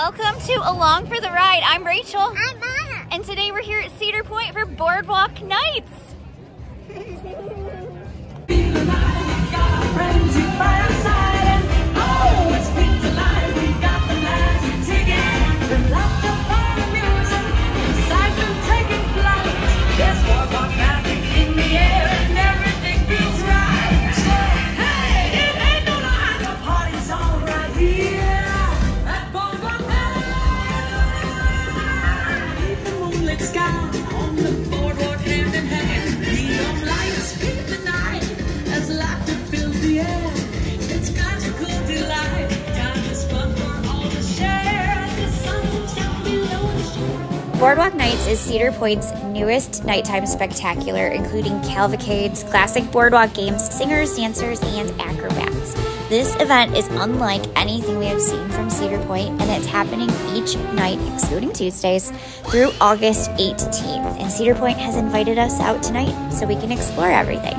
Welcome to Along for the Ride. I'm Rachel. I'm Maya. And today we're here at Cedar Point for Boardwalk Nights. Boardwalk Nights is Cedar Point's newest nighttime spectacular, including cavalcades, classic boardwalk games, singers, dancers, and acrobats. This event is unlike anything we have seen from Cedar Point, and it's happening each night, excluding Tuesdays, through August 18th. And Cedar Point has invited us out tonight so we can explore everything.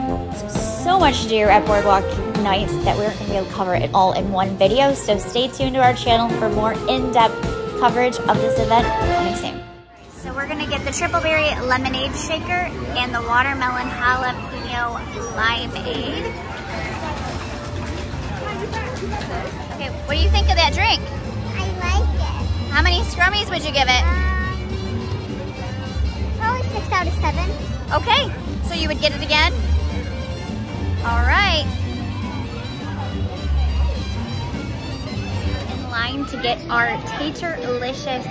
So much to do at Boardwalk Nights that we aren't going to be able to cover it all in one video, so stay tuned to our channel for more in-depth coverage of this event coming soon. So we're gonna get the triple berry lemonade shaker and the watermelon jalapeno limeade. Okay, what do you think of that drink? I like it. How many scrummies would you give it? Probably 6 out of 7. Okay, so you would get it again? All right. In line to get our taterlicious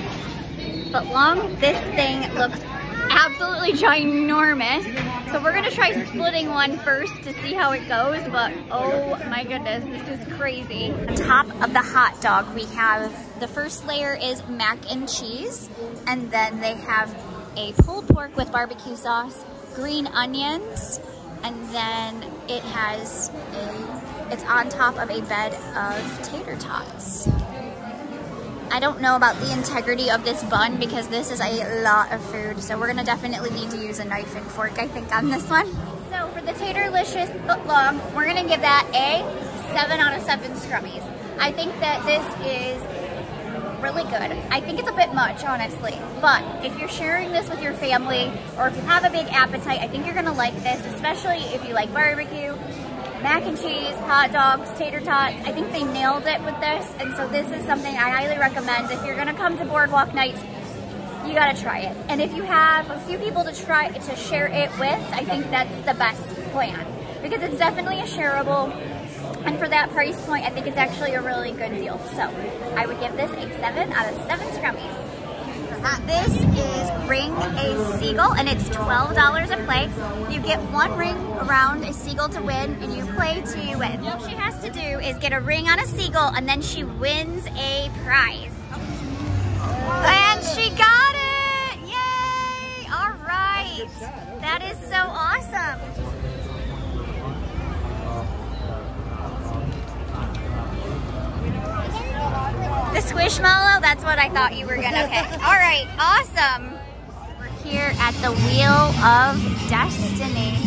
footlong. This thing looks absolutely ginormous. So we're gonna try splitting one first to see how it goes, but oh my goodness, this is crazy. On top of the hot dog, we have, the first layer is mac and cheese, and then they have a pulled pork with barbecue sauce, green onions, and then it has it's on top of a bed of tater tots. I don't know about the integrity of this bun because this is a lot of food, so we're gonna definitely need to use a knife and fork, I think, on this one. So for the taterlicious footlong, we're gonna give that a 7 out of 7 scrummies. I think that this is really good. I think it's a bit much, honestly, but if you're sharing this with your family or if you have a big appetite, I think you're gonna like this, especially if you like barbecue, mac and cheese, hot dogs, tater tots. I think they nailed it with this, and so this is something I highly recommend. If you're gonna come to Boardwalk Nights, you gotta try it. And if you have a few people to share it with, I think that's the best plan because it's definitely a shareable, and for that price point, I think it's actually a really good deal. So I would give this a 7 out of 7 scrummies. This is Ring a Seagull, and it's $12 a play. You get 1 ring around a seagull to win, and you play to win. All she has to do is get a ring on a seagull, and then she wins a prize. And she got it! Yay! All right. That is so awesome. The Squishmallow, that's what I thought you were gonna pick. All right, awesome. We're here at the Wheel of Destiny.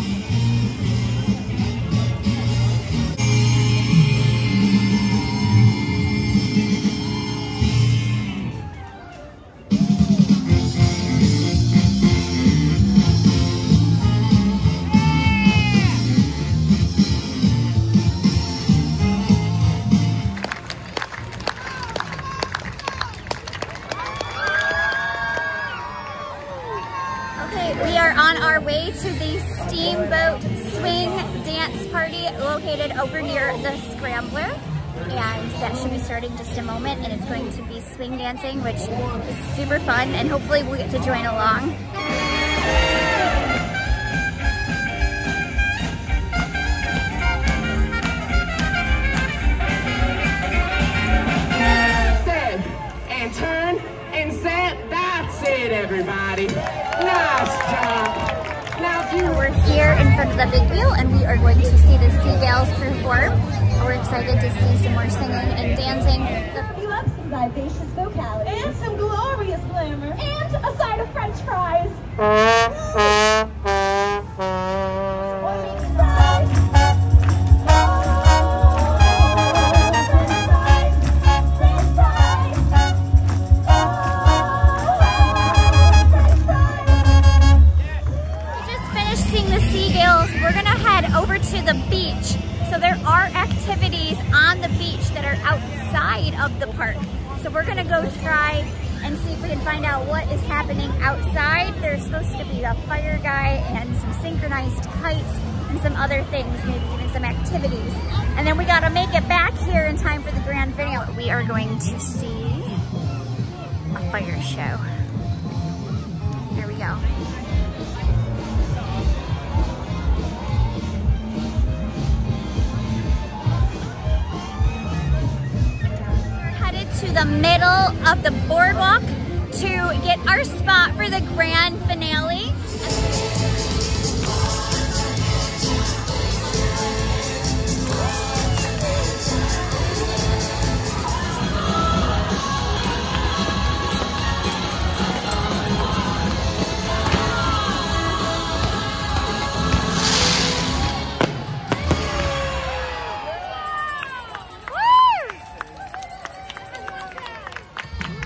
We are on our way to the Steamboat Swing Dance Party located over near the Scrambler, and that should be starting just a moment, and it's going to be swing dancing, which is super fun, and hopefully we'll get to join along. Set and turn and set. That's it, everybody. Nice job. Now, if you We're here in front of the big wheel, and we are going to see the Seagulls perform. We're excited to see some more singing and dancing. You have some vivacious vocality. And some glorious glamour. And a side of French fries. to the beach. So there are activities on the beach that are outside of the park. So we're gonna go try and see if we can find out what is happening outside. There's supposed to be a fire guy and some synchronized kites and some other things, maybe even some activities. And then we gotta make it back here in time for the grand finale. We are going to see a fire show. Here we go. To the middle of the boardwalk to get our spot for the grand finale.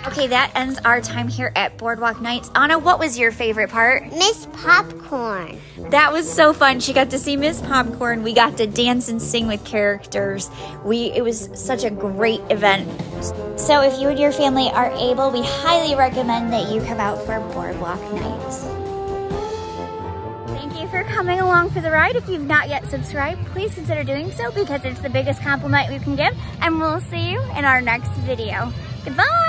Okay, that ends our time here at Boardwalk Nights. Anna, what was your favorite part? Miss Popcorn. That was so fun. She got to see Miss Popcorn. We got to dance and sing with characters. It was such a great event. So if you and your family are able, we highly recommend that you come out for Boardwalk Nights. Thank you for coming along for the ride. If you've not yet subscribed, please consider doing so because it's the biggest compliment we can give. And we'll see you in our next video. Goodbye.